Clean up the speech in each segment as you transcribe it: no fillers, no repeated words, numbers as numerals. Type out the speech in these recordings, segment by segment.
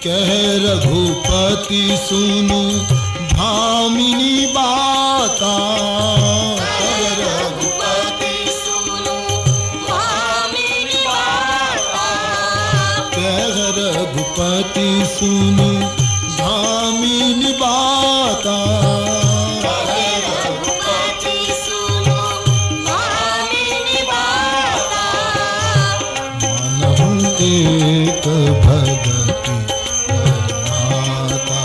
कह रघुपति सुनु भामिनी बाता, कह रघुपति सुनु भामिनी बाता, कह रघुपति सुनु भामिनी बाता, रघुपति सुनो भामिनी बाता, मानहु एक भगति करनाता,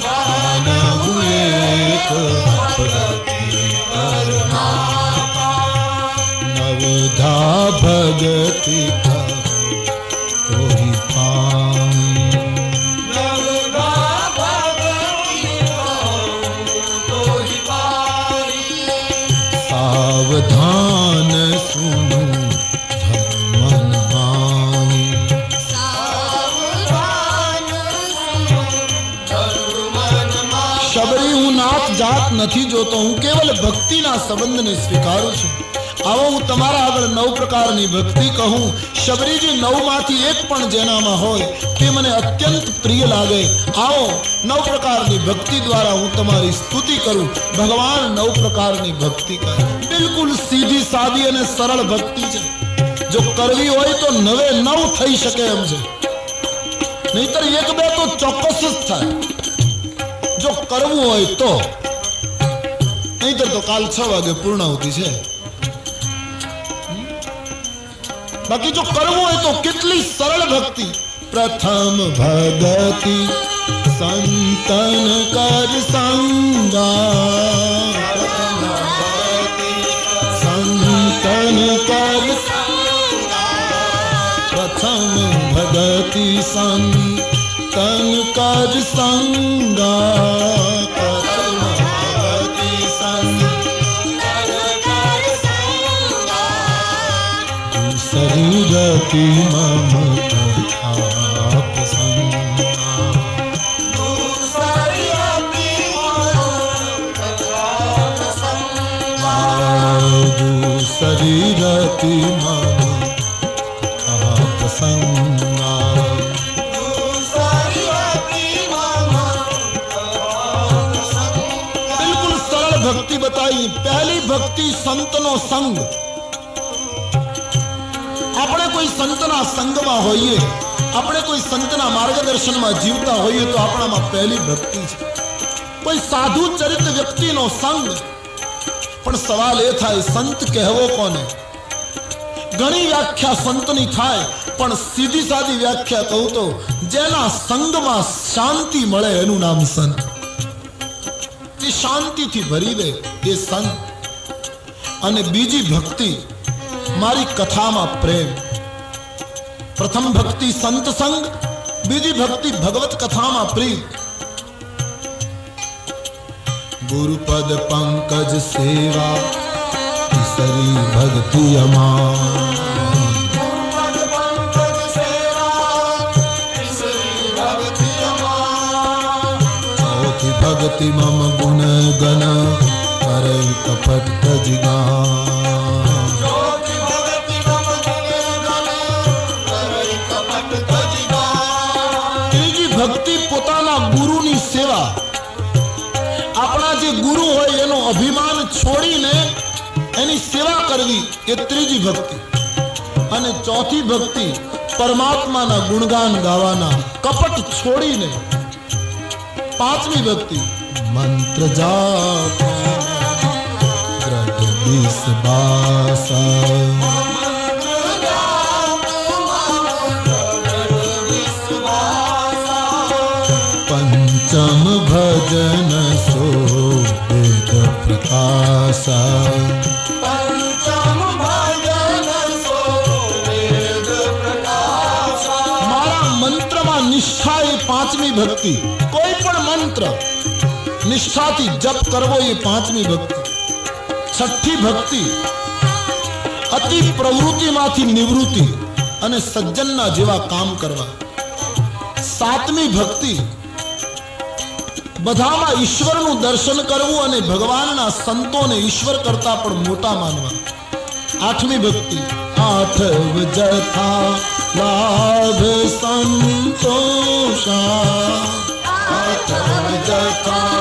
मानहु एक भगति करनाता, नवधा भगति कहो तोहि पाऊं, सावधान सुनो धर्मन माही, सावधान सुनो धर्मन माही। शबरी हूँ नाथ जात નથી જોતો, હું કેવલ ભક્તિના સંબંધને સ્વીકારું છું। આવો હું તમારા આગળ 9 પ્રકારની ભક્તિ કહું। શબરીજી 9 માંથી એક પણ જેનામાં હોય તે મને અત્યંત પ્રિય લાગે। આવો 9 પ્રકારની ભક્તિ દ્વારા હું તમારી સ્તુતિ કરું। ભગવાન 9 પ્રકારની ભક્તિ કરે, બિલકુલ સીધી સાદી અને સરળ ભક્તિ છે। જો કરવી હોય તો 9 થઈ શકે એમ છે, નહીતર 1-2 તો ચોક્કસ જ થાય જો કરવું હોય તો, નહીતર તો કાલ 6 વાગે પૂર્ણાહુતિ છે। बाकी जो करवो है तो कितनी सरल भक्ति। प्रथम भगति संतन कर संगा, प्रथम भगति संतन कर संगा, प्रथम भगति संतन कर संगा, प्रथम भगति संतन कर संगा, शरीरति मम कथाप संगा, शरीरति मम कथाप संगा, शरीरति मम कथाप संगा, शरीरति मम कथाप संगा। बिल्कुल सरल भक्ति बताई। पहली भक्ति संतनो संग। આપણે કોઈ સંતના સંગમાં હોઈએ, આપણે કોઈ સંતના માર્ગદર્શનમાં જીવતા હોઈએ તો આપણામાં પહેલી ભક્તિ છે। કોઈ સાધુ ચરિત વ્યક્તિનો સંગ। પણ સવાલ એ થાય સંત કહેવો કોને? ઘણી વ્યાખ્યા સંતની થાય, પણ સીધી સાદી વ્યાખ્યા કહું તો જેના સંગમાં શાંતિ મળે એનું નામ સંત। જે શાંતિથી ભરી દે એ સંત। અને બીજી ભક્તિ मारी कथा में प्रेम। प्रथम भक्ति संत संग, बीजी भक्ति भगवत कथा में प्रीत। गुरुपद पंकज सेवा तीसरी भक्ति अमान, गुरुपद पंकज सेवा तीसरी भक्ति अमान, चौथी भक्ति मम गुण गण करे कपट जिगान, भक्ति पोताना गुरुनी सेवा। अपना जे गुरु होय एनो अभिमान छोड़ीने एनी सेवा करवी ए त्रीजी भक्ति। अने चौथी भक्ति परमात्माना गुणगान गावाना, कपट छोड़ीने। पांचवी भक्ति मंत्र जाप दृढ़ विश्वास, पंचम भजन सो वेद प्रकाश, पंचम भजन सो वेद प्रकाश। मारा मंत्र में निष्ठा ये पांचवी भक्ति। कोई पण मंत्र निष्ठा थी जप करवो ये पांचवी भक्ति। छठी भक्ति अति प्रवृत्ति माथी निवृत्ति अने सज्जनना जेवा काम करवा। सातमी भक्ति बधामा ईश्वरनु दर्शन करवू अने भगवानना संतोने ईश्वर करता पण मोटा मानवा। आठमी भक्ति आठव जथा लाभ संतों આઠવ જથા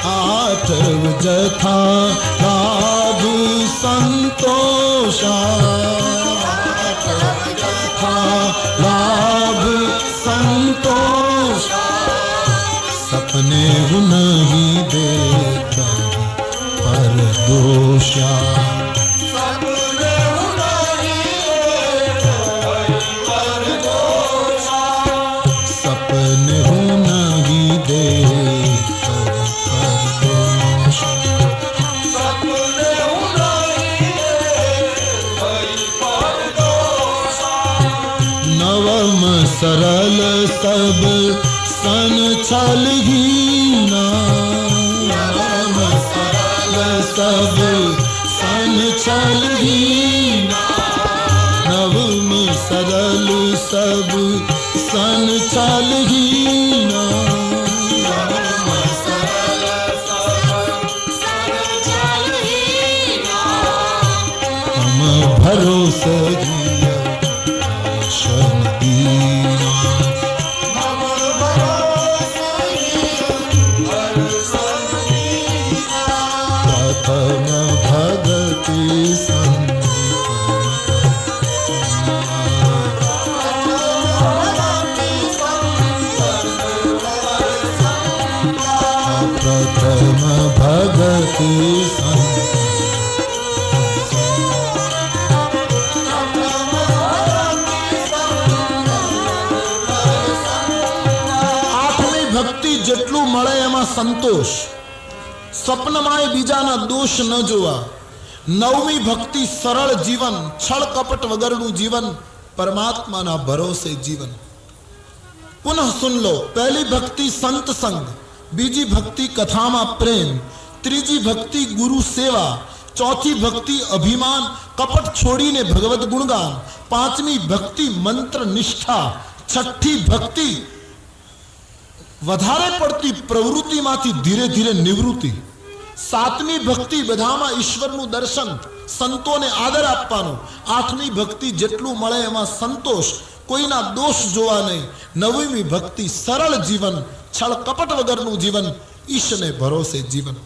આઠવ જથા લાભ સંતોષા લાભ સંતોષ સપને નહીં દેખા પર દોષા સપને નહીં દેખા सरल सब सन छल हीना सरल सब सन छल हीना नवम सरल सब सन छल हीना हम भरोसे જેટલું મળે એમાં સંતોષ સ્વપ્નમાંય બીજાના દોષ ન જોવા નવમી ભક્તિ સરળ જીવન છળ કપટ વગરનું જીવન પરમાત્માના ભરોસે જીવન પુનઃ સુન લો પહેલી ભક્તિ સંત સંગ બીજી ભક્તિ કથામાં પ્રેમ ત્રીજી ભક્તિ ગુરુ સેવા ચોથી ભક્તિ અભિમાન કપટ છોડીને ભગવત ગુણગાન પાંચમી ભક્તિ મંત્ર નિષ્ઠા છઠ્ઠી ભક્તિ વધારે પડતી પ્રવૃત્તિમાંથી ધીરે ધીરે નિવૃત્તિ સાતમી ભક્તિ બધામાં ઈશ્વરનું દર્શન સંતોને આદર આપવાનો આઠમી ભક્તિ જેટલું મળે એમાં સંતોષ કોઈના દોષ જોવા નહીં નવમી ભક્તિ સરળ જીવન છળ કપટ વગરનું જીવન ઈશને ભરોસે જીવન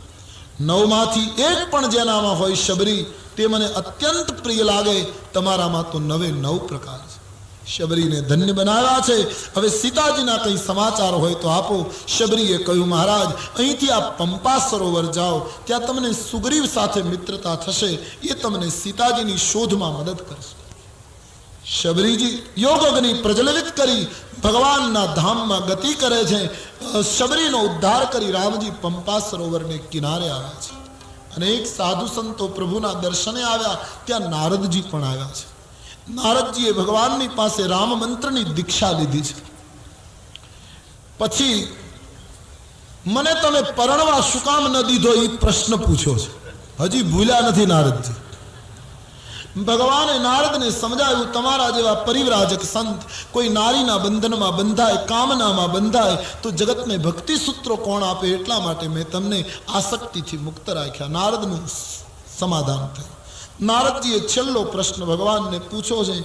નવમાંથી એક પણ જેનામાં હોય શબરી તે મને અત્યંત પ્રિય લાગે તમારામાં તો નવે નવ પ્રકાર છે શબરીને ધન્ય બનાવ્યા છે હવે સીતાજીના કંઈ સમાચાર હોય તો આપો શબરીએ કહ્યું મહારાજ અહીંથી આ પંપા સરોવર જાઓ ત્યાં તમને સુગ્રીવ સાથે મિત્રતા થશે એ તમને સીતાજીની શોધમાં મદદ કરશે શબરીજી યોગ અગ્નિ પ્રજ્વલિત કરી ભગવાનના ધામમાં ગતિ કરે છે શબરીનો ઉદ્ધાર કરી રામજી પંપા સરોવરને કિનારે આવ્યા છે અનેક સાધુ સંતો પ્રભુના દર્શને આવ્યા ત્યાં નારદજી પણ આવ્યા છે નારદજીએ ભગવાનની પાસે રામ મંત્રની દીક્ષા લીધી છે પછી મને તમે પરણવા શું કામ ન દીધો એ પ્રશ્ન પૂછ્યો છે હજી ભૂલ્યા નથી નારદજી ભગવાને નારદને સમજાવ્યું તમારા જેવા પરિવ્રાજક સંત કોઈ નારીના બંધનમાં બંધાય કામનામાં બંધાય તો જગતને ભક્તિ સૂત્રો કોણ આપે એટલા માટે મેં તમને આસક્તિથી મુક્ત રાખ્યા નારદનું સમાધાન થયું નારદજીએ છેલ્લો પ્રશ્ન ભગવાનને પૂછ્યો છે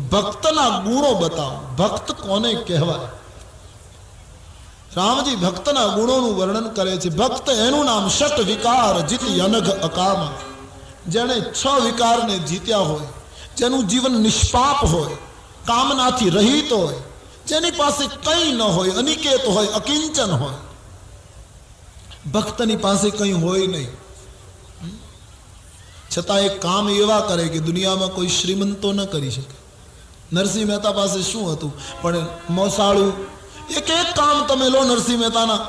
ભક્તના ગુણો બતાવો ભક્ત કોને કહેવાય રામજી ભક્તના ગુણોનું વર્ણન કરે છે ભક્ત એનું નામ ષટ વિકાર જીત અનઘ અકામ જેણે 6 વિકારને જીત્યા હોય જેનું જીવન નિષ્પાપ હોય કામનાથી રહિત હોય જેની પાસે કંઈ ન હોય અનિકેત હોય અકિંચન હોય ભક્તની પાસે કંઈ હોય નહીં છતાં એ કામ એવા કરે કે દુનિયામાં કોઈ શ્રીમંતો ન કરી શકે નરસિંહ મહેતા પાસે શું હતું પણ મોસાળું એક કામ તમે લો નરસિંહ મહેતાના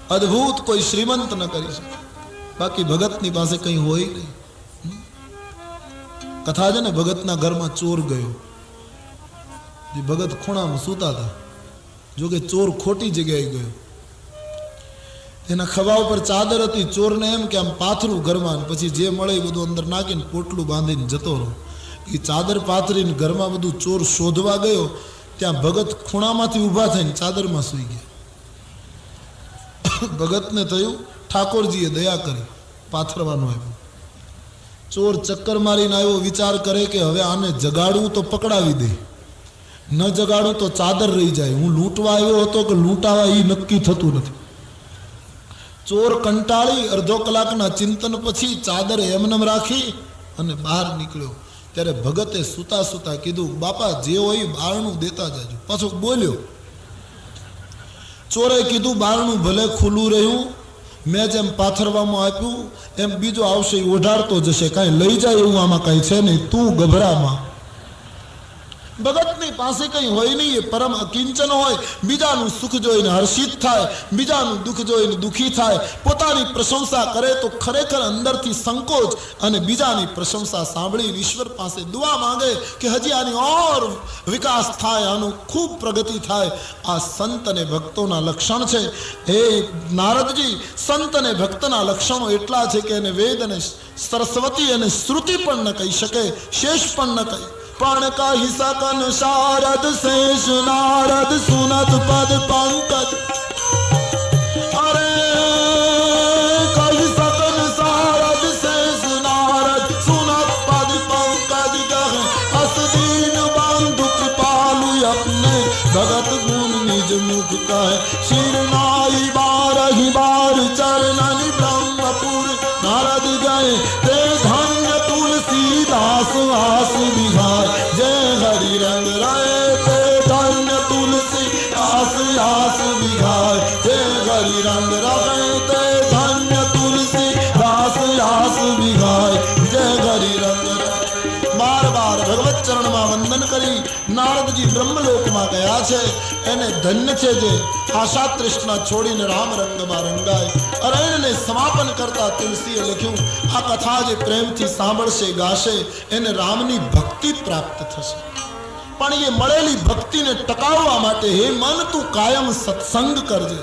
અદ્ભુત કોઈ શ્રીમંત ન કરી શકે બાકી ભગતની પાસે કંઈ હોય નહીં કથા છે ને ભગતના ઘરમાં ચોર ગયો જે ભગત ખૂણામાં સૂતા હતા જોકે ચોર ખોટી જગ્યાએ ગયો એના ખભા ઉપર ચાદર હતી ચોરને એમ કે આમ પાથરું ઘરમાં પછી જે મળે એ બધું અંદર નાખીને પોટલું બાંધીને જતો રહો એ ચાદર પાથરીને ઘરમાં બધું ચોર શોધવા ગયો ત્યાં ભગત ખૂણામાંથી ઊભા થઈને ચાદરમાં સૂઈ ગયા ભગતને થયું ઠાકોરજીએ દયા કરી પાથરવાનું આપ્યું ચોર ચક્કર મારીને આવ્યો, વિચાર કરે કે હવે આને જગાડવું તો પકડાવી દે, ન જગાડું તો ચાદર રહી જાય. હું લૂંટવા આવ્યો હતો કે લૂંટાવા એ નક્કી થતું નથી. ચોર કંટાળી અડધો કલાકના ચિંતન પછી ચાદર એમનેમ રાખી અને બહાર નીકળ્યો. ત્યારે ભગતે સુતા સુતા કીધું, બાપા જે હોય બારણું દેતા જાજો. પાછો બોલ્યો. ચોરે કીધું, બારણું ભલે ખુલ્લું રહ્યું, મેં જેમ પાથરવામાં આપ્યું એમ બીજો આવશે, એ ઓઢાડતો જશે, કાંઈ લઈ જાય એવું આમાં કાંઈ છે નહીં, તું ગભરામાં. ભગતની પાસે કંઈ હોય નહીં, એ પરમ અકિંચન હોય. બીજાનું સુખ જોઈને હર્ષિત થાય, બીજાનું દુઃખ જોઈને દુઃખી થાય. પોતાની પ્રશંસા કરે તો ખરેખર અંદરથી સંકોચ, અને બીજાની પ્રશંસા સાંભળીને ઈશ્વર પાસે દુઆ માંગે કે હજી આની ઓર વિકાસ થાય, આનું ખૂબ પ્રગતિ થાય. આ સંત અને ભક્તોના લક્ષણ છે. હે નારદજી, સંત અને ભક્તના લક્ષણો એટલા છે કે એને વેદ અને સરસ્વતી અને શ્રુતિ પણ ન કહી શકે, શેષ પણ ન કહી. पण कहि सकन शारद शेष नारद सुनत पद पंकज. अरे कहि सकन शारद शेष नारद सुनत पद पंकज गह. अस दीन बंधु कृपालु अपने भगत गुण निज मुख कह. शिरनाई बारहि बार चरणन ब्रह्मपुर नारद गए. ते धन्य तुलसीदास आस विहार. जय हरि रंग राय ते धन्य तुलसी आस आस विहार. जय हरि रंग राय ते धन्य तुलसी दास आस विहार. जय हरि रंग राय. बार बार भगवत चरण में वंदन करी नारदजी ब्रह्मलोकમાં ગયા છે. એને ધન્ય છે જે આશા તૃષ્ણા છોડીને રામ રંગમાં રંગાય. અરણ્યને સમાપન કરતા તુલસીએ લખ્યું, આ કથા જે પ્રેમથી સાંભળશે ગાશે એને રામની ભક્તિ પ્રાપ્ત થશે. પણ એ મળેલી ભક્તિને ટકાવવા માટે હે મન તું કાયમ સત્સંગ કરજે,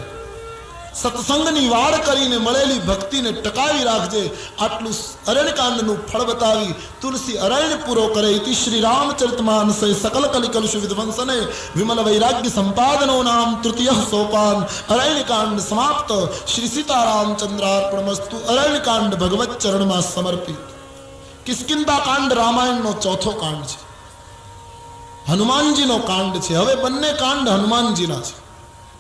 સત્સંગની વાડ કરીને મળેલી ભક્તિને ટકાવી રાખજે. આટલું અરણ્યકાંડનું ફળ બતાવી તુલસી અરણ્ય પૂરો કરે. ઇતિ શ્રી રામચરિતમાનસે સકલ કલિકલુષ વિધ્વંસને વિમલ વૈરાગ્ય સંપાદનો નામ તૃતીય સોપાન. અરણ્યકાંડ સમાપ્ત. શ્રી સીતારામચંદ્રાર્પણમસ્તુ. અરણ્યકાંડ ભગવત ચરણમાં સમર્પિત. કિષ્કિંધા કાંડ રામાયણનો ચોથો કાંડ છે, હનુમાનજીનો કાંડ છે. હવે બંને કાંડ હનુમાનજીના છે,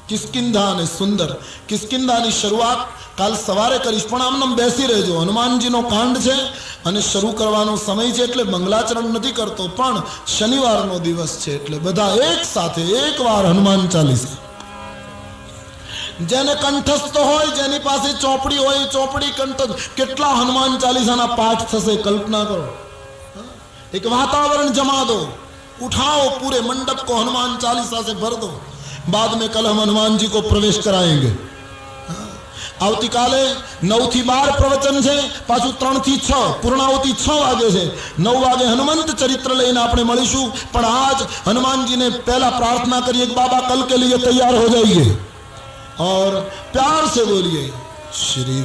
કિષ્કિંધા અને સુંદર. કિષ્કિંધાની શરૂઆત કાલ સવારે કરીશ, પણ આમને બેસી રહેજો. હનુમાનજીનો કાંડ છે અને શરૂ કરવાનો સમય છે, એટલે મંગલાચરણ નથી કરતો, પણ શનિવારનો દિવસ છે એટલે બધા એક સાથે એક વાર હનુમાન ચાલીસા. જેને કંઠસ્થ હોય, જેની પાસે ચોપડી હોય, ચોપડી કંઠસ્થ. કેટલા હનુમાન ચાલીસાના પાઠ થશે કલ્પના કરો. એક वातावरण जमा दो, उठाओ पूरे मंडप को हनुमान चालीसा से भर दो. बाद में कल हम हनुमान जी को प्रवेश कराएंगे. आवती काले 9 થી 12 प्रवचन है, पाछू 3 થી 6 पूर्णावती 6 वागे है. 9 वागे हनुमंत चरित्र लेने आपने मळीशु. पण आज हनुमान जी ने पहला प्रार्थना करिए कि बाबा कल के लिए तैयार हो जाइए और प्यार से बोलिए श्री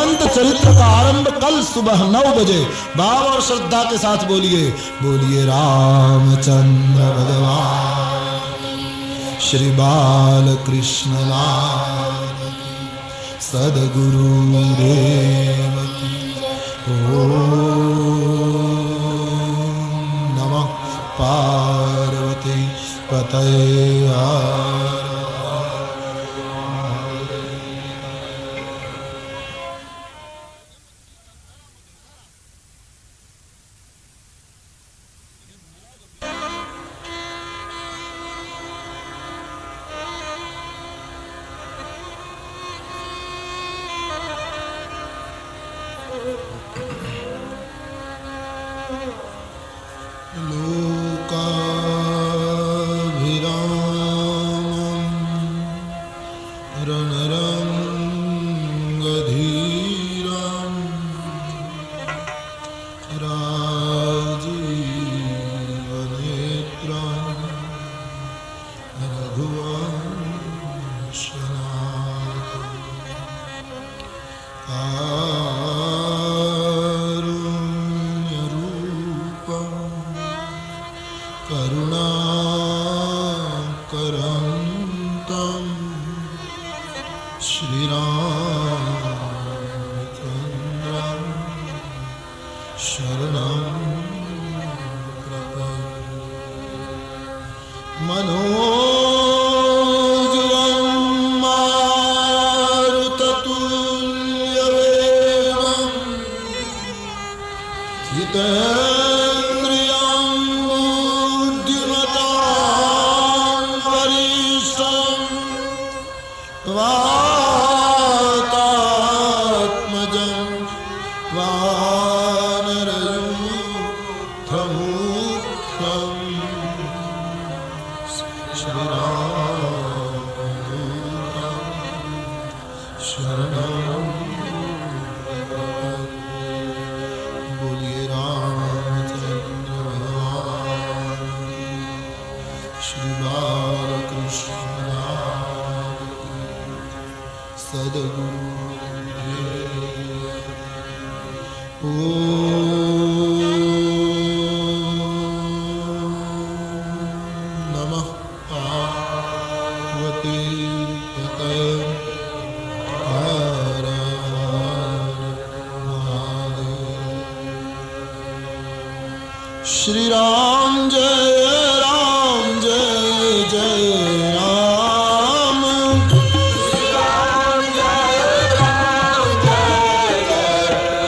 संत चरित्र का आरंभ कल सुबह 9 बजे भाव और श्रद्धा के साथ बोलिए। बोलिए रामचंद्र भगवान श्री बाल कृष्ण लाल सदगुरु देव की। ओम नमः पार्वती पतये। श्री राम जय राम जय जय राम। श्री राम जय राम जय जय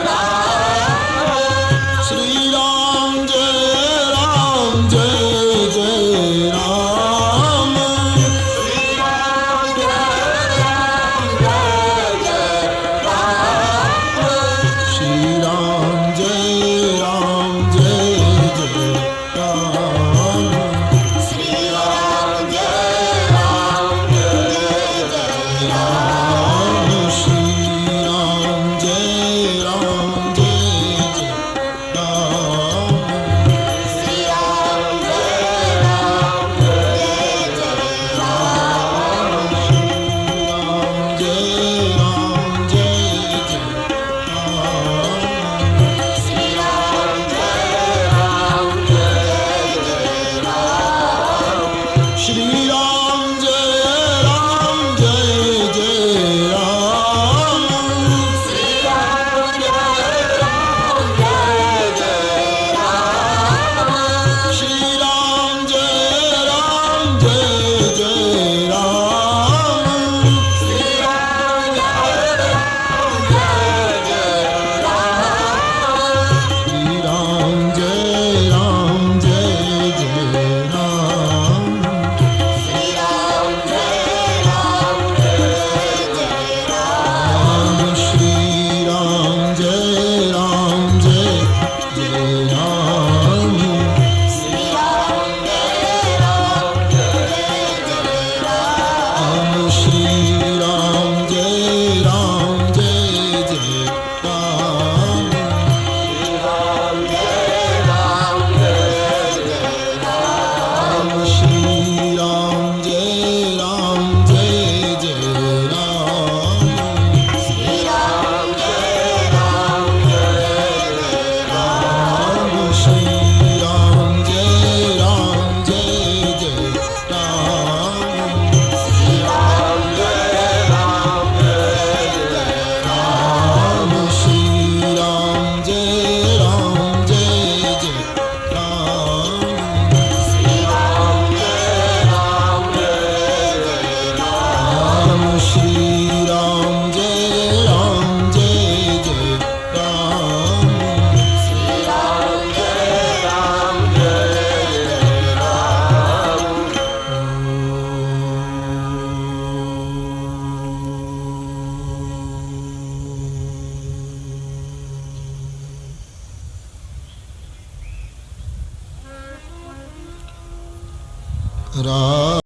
राम। श्री राम जय राम जय जय राम। श्री राम जय राम जय जय राम। श्री राम जय राम जय राम। रा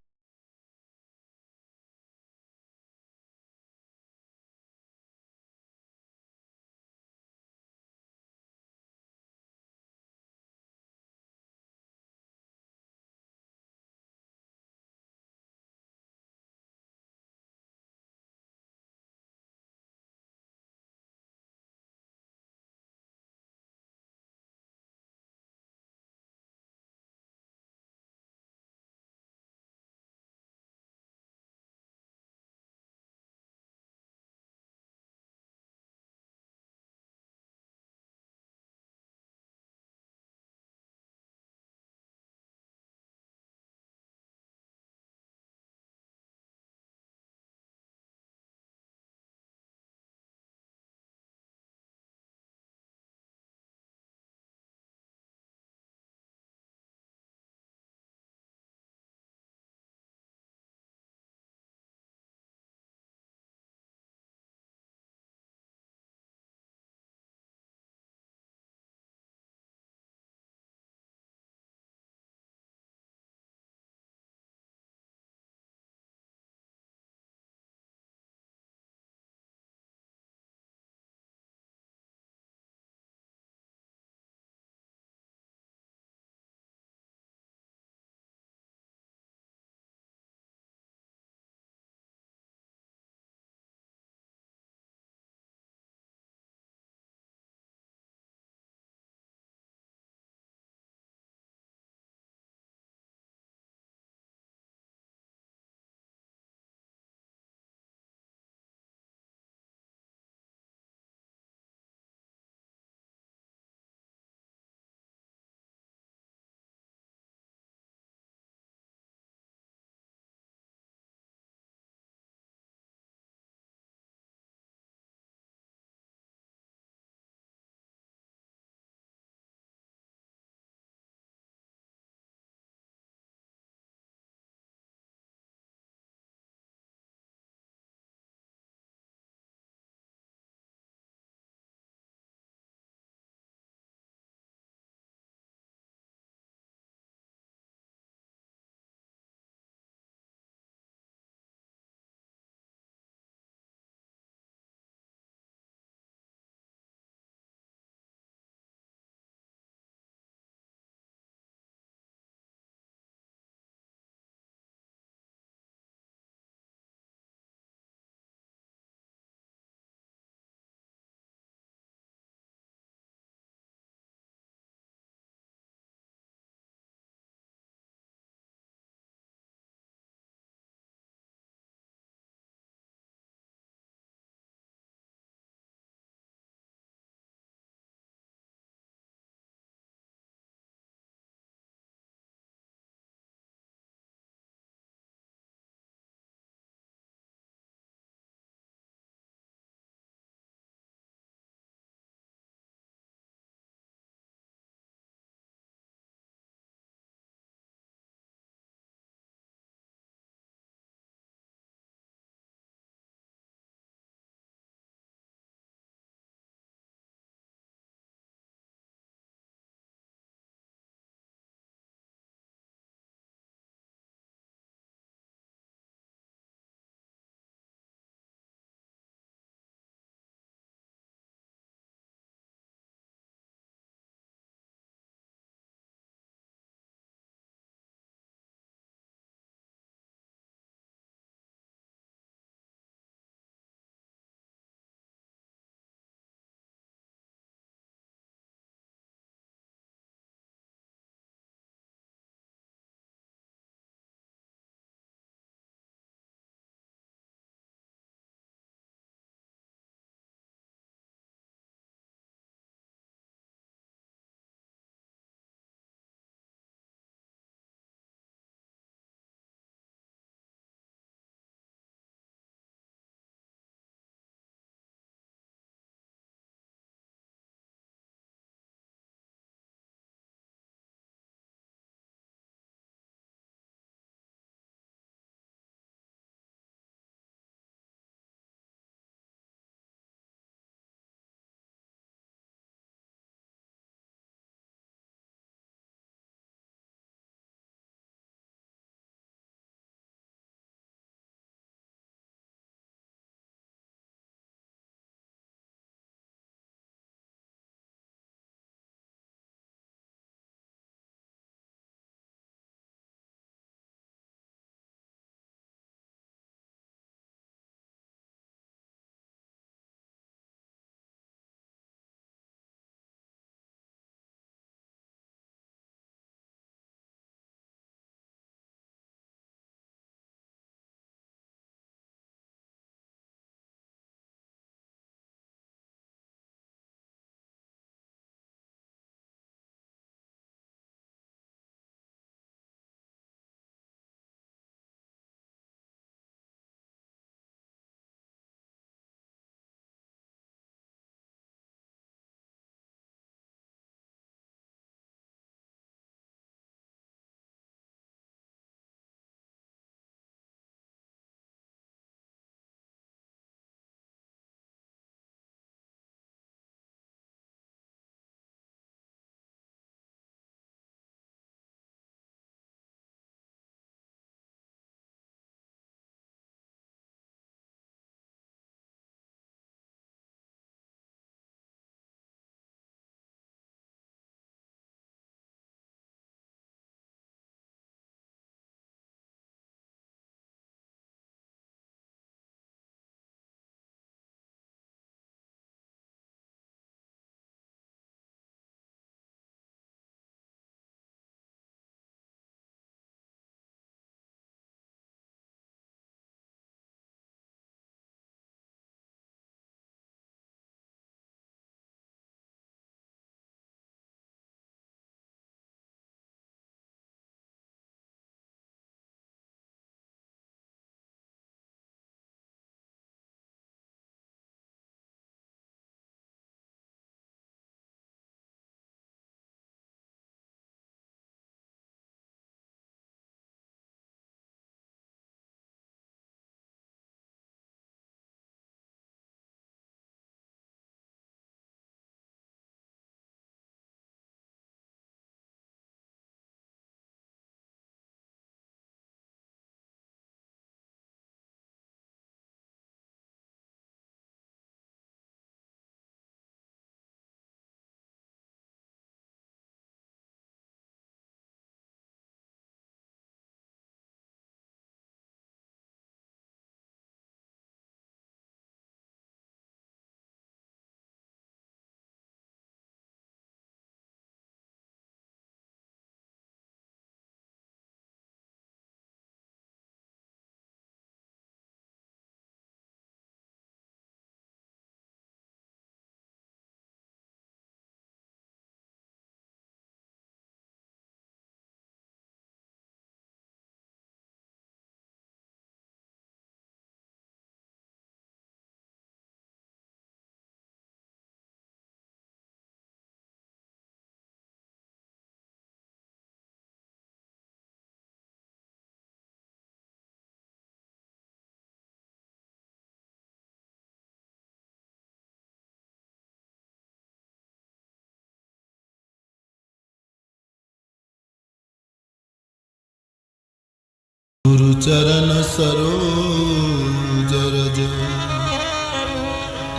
चरण सरोज रज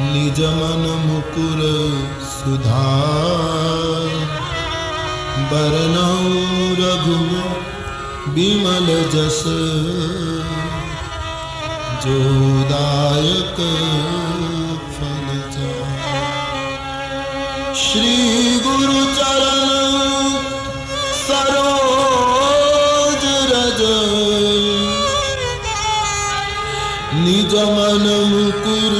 निज मन मुकुर सुधार बरनौ रघुवर बिमल जस जो दायक फल जाय। श्री गुरु चरण सरोज रज निज मन मुकुर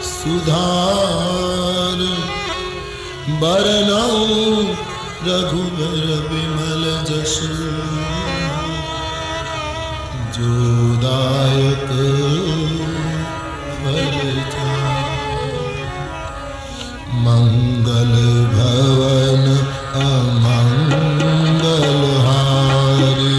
सुधार बरनौ रघुबर बिमल जस जो दायक फल जाय। मंगल भवन अमंगल हारी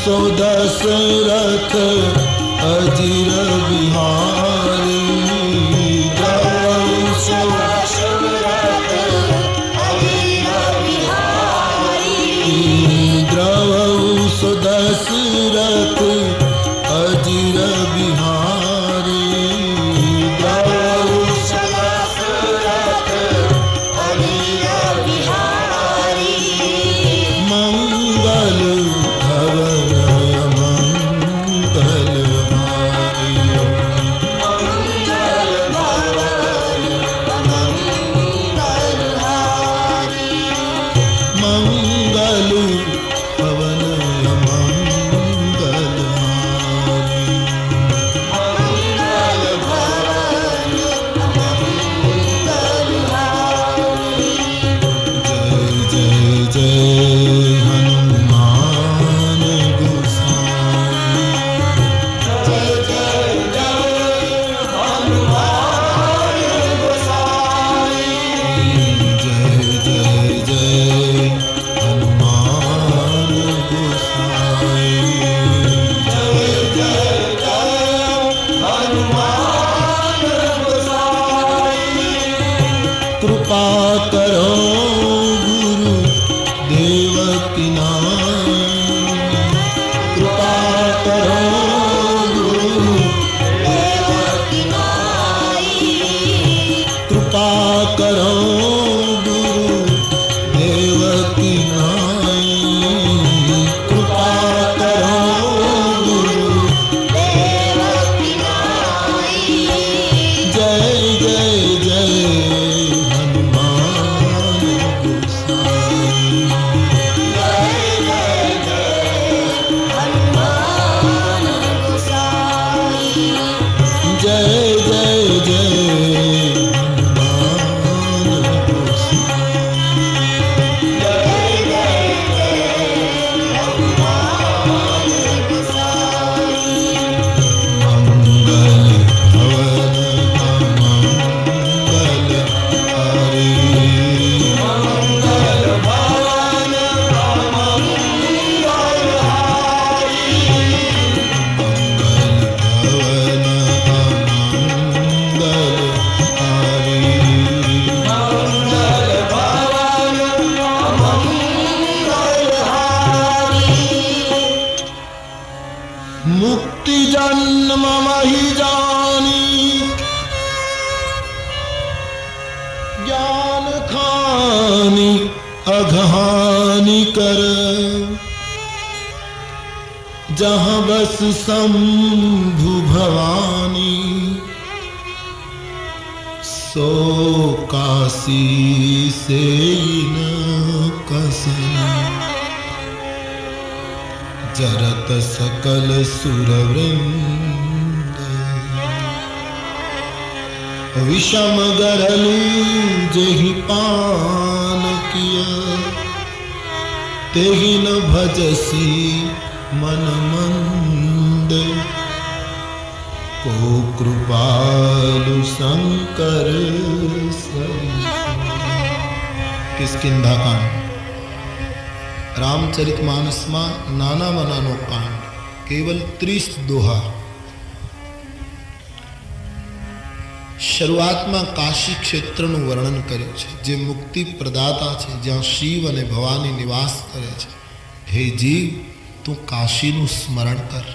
सो दशरथ अजिर बिहारी द्रवौ सो दशरथ अजिर बिहारी द्रवौ सो दशरथ अजिर बिहारी द्रवौ सो दशरथ अजिर बिहारी मंगल कृपा करो गुरु देव की नाम कृपा करो गुरु देव की नाई कृपा करो गुरु देव की नाई कृपा करो गुरु देव की नाई जय जय जय मुक्ति जन्म मही जानी ज्ञान खानी अघानी कर जहाँ बस शंभु भवानी सो काशी से न कसन जरत सकल सुरवृंद विषम गरली जेहि पान किया तेहि न भजसी मन मंद को कृपालु शंकर सरिसा કિષ્કિંધા કાંડ રામચરિતમાનસમાં નાનામાં નાનો કાંડ, કેવલ 30 દોહા. શરૂઆતમાં કાશી ક્ષેત્રનું વર્ણન કર્યું છે, જે મુક્તિ પ્રદાતા છે, જ્યાં શિવ અને ભવાની નિવાસ કરે છે. હે જીવ, તું કાશીનું સ્મરણ કર.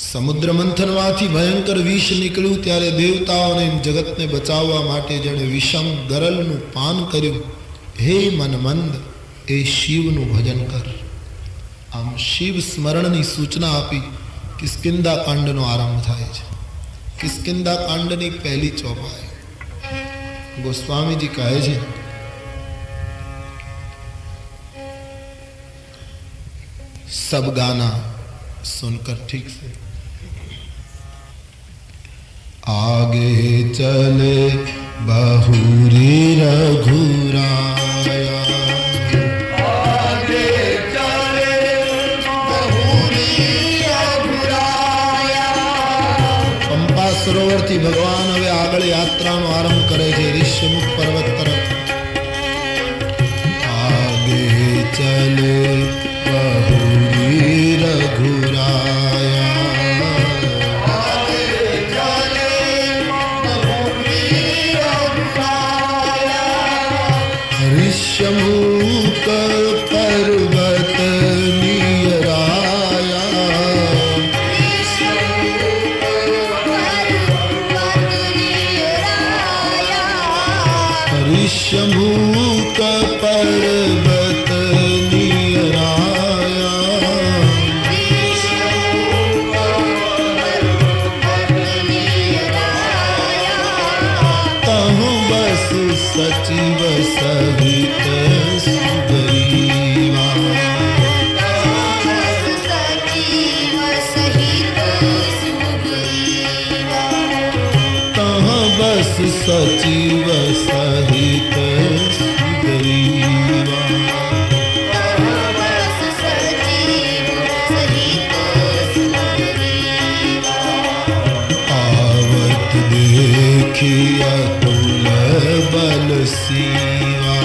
સમુદ્ર મંથનમાંથી ભયંકર વિષ નીકળ્યું ત્યારે દેવતાઓને જગતને બચાવવા માટે જેણે વિષમ ગરલનું પાન કર્યું. હે મનમંદ, એ શિવનું ભજન કર. આમ શિવ સ્મરણની સૂચના આપી કિષ્કિંધા કાંડનો આરંભ થાય છે. કિષ્કિંધા કાંડની પહેલી ચોપાઈ ગોસ્વામીજી કહે છે, सब गाना सुनकर ठीक से आगे चले बहुरी रघुराया, आगे चले बहुरी रघुराया. पंपा सरोवर થી ભગવાન હવે આગળ યાત્રાનો આરંભ કરે છે ઋષ્યમુખ પર્વત તરફ. आगे चले बहुरी रघुराया, आगे चले बहुरी रघुराया. ऋष्यमुख पर्वत नियराया, ऋष्यमुख पर्वत सचिव सहित सुग्रीवा, तहाँ बस सचिव सहित सुग्रीवा. आवत देखिया बल सीवा,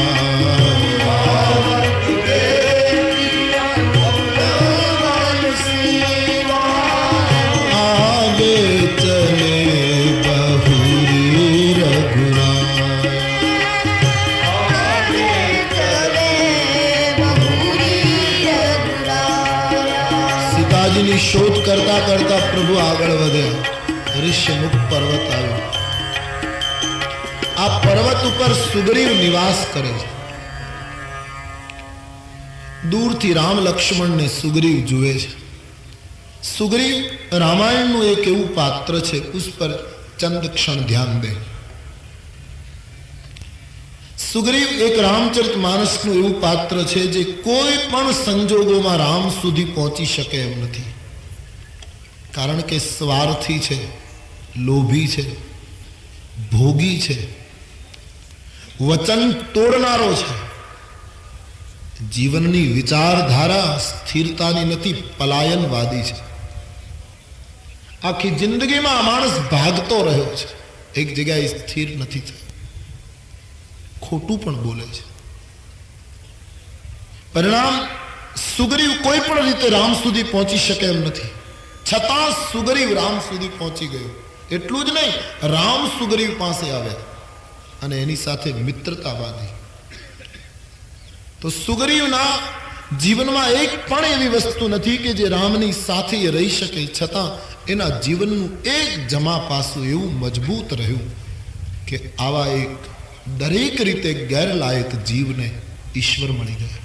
आगे चले बहुरी रघुराया, सीताजीની શોધ કરતા કરતા પ્રભુ આગળ વધ્યા. ઋષ્યમુખ પર્વત આવ્યો. આ પર્વત ઉપર સુગ્રીવ નિવાસ કરે છે. દૂરથી રામ લક્ષ્મણને સુગ્રીવ જુએ છે. સુગ્રીવ રામાયણનું એક એવું પાત્ર છે, ઉસ પર ચંદ ક્ષણ ધ્યાન દે. સુગ્રીવ એક રામચરિતમાનસનું એવું પાત્ર છે જે કોઈ પણ સંજોગોમાં રામ સુધી પહોંચી શકે એમ નથી. કારણ કે સ્વાર્થી છે, લોભી છે, ભોગી છે, વચન તોડનારો છે. જીવનની વિચારધારા સ્થિરતાની નથી, પલાયનવાદી છે. આખી જિંદગીમાં માણસ ભાગતો રહ્યો છે, એક જગ્યાએ સ્થિર નથી થયો. ખોટું પણ બોલે છે. પરિણામ સુગ્રીવ કોઈ પણ રીતે રામ સુધી પહોંચી શકે એમ નથી. છતાં સુગ્રીવ રામ સુધી પહોંચી ગયો. એટલું જ નહીં, રામ સુગ્રીવ પાસે આવ્યા અને એની સાથે મિત્રતા બાંધી. તો સુગ્રીવના જીવનમાં એક પણ એવી વસ્તુ નથી કે જે રામની સાથે રહી શકે, છતાં એના જીવનનું એક જમા પાસું એવું મજબૂત રહ્યું કે આવા એક દરેક રીતે ગેરલાયક જીવને ઈશ્વર મળી ગયા.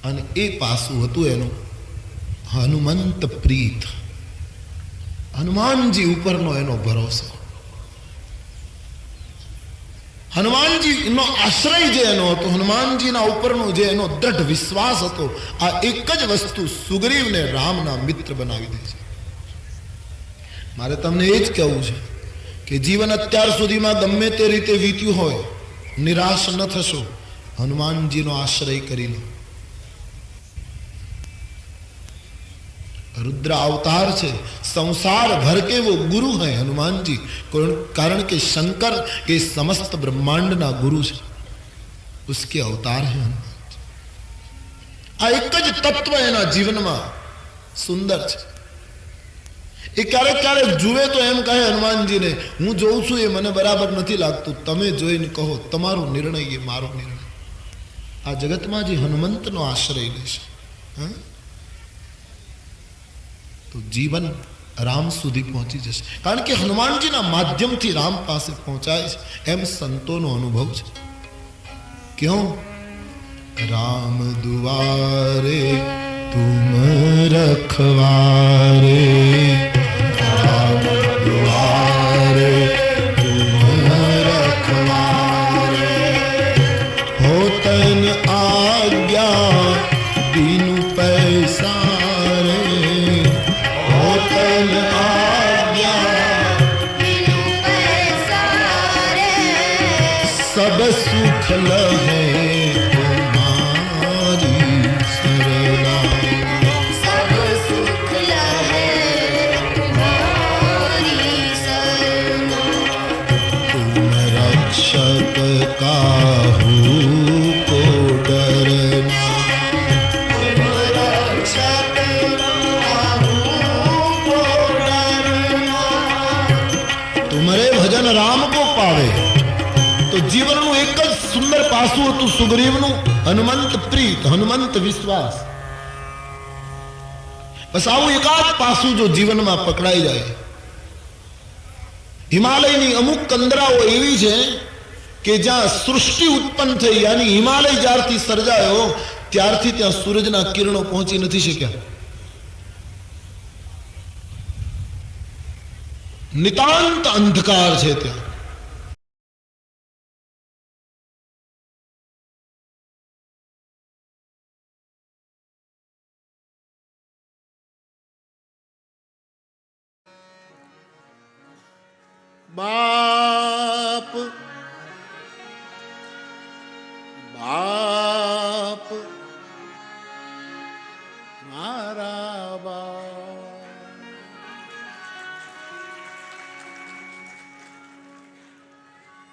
અને એ પાસું હતું એનું હનુમંત પ્રીત, હનુમાનજી ઉપરનો એનો ભરોસો, હનુમાનજીનો આશ્રય જે એનો હતો, હનુમાનજીના ઉપરનો જે એનો દ્રઢ વિશ્વાસ હતો. આ એક જ વસ્તુ સુગ્રીવને રામના મિત્ર બનાવી દે છે. મારે તમને એ જ કહેવું છે કે જીવન અત્યાર સુધીમાં ગમે તે રીતે વીત્યું હોય, નિરાશ ન થશો. હનુમાનજીનો આશ્રય કરી લો. रुद्र अवतार છે संसार भर के वो गुरु हैं हनुमान जी कारण के शंकर के समस्त ब्रह्मांड ना गुरु છે उसके अवतार है हनुमान આ એક જ તત્વ એના જીવનમાં સુંદર છે એ ક્યારેક ક્યારેક જુએ તો એમ કહે હનુમાનજીને હું જોઉં છું એ મને બરાબર નથી લાગતું તમે જોઈને કહો તમારો નિર્ણય એ મારો નિર્ણય આ જગતમાં જે હનુમંતનો આશ્રય લેશે તો જીવન રામ સુધી પહોંચી જશે કારણ કે હનુમાનજીના માધ્યમથી રામ પાસે પહોંચાય છે એમ સંતોનો અનુભવ છે क्यों राम दुआरे तुम रखवारे राम दुआरे तुम रखवारे हो तन आज्ञा बिनु पैसारे हो तन आज्ञा बिनु पैसारे सब सुख लहे રામ કો પાવે તો જીવનનું એક જ સુંદર પાસું હતું સુગ્રીવનું હનુમંત પ્રીત હનુમંત વિશ્વાસ બસ આવું એકાદ પાસું જો જીવનમાં પકડાઈ જાય હિમાલયની અમુક કંદરાઓ એવી છે કે જ્યાં સૃષ્ટિ ઉત્પન્ન થઈ યાની હિમાલય જ્યારથી સર્જાયો ત્યારથી ત્યાં સૂરજના કિરણો પહોંચી નથી શક્યા नितांत अंधकार है त्या बाप बाप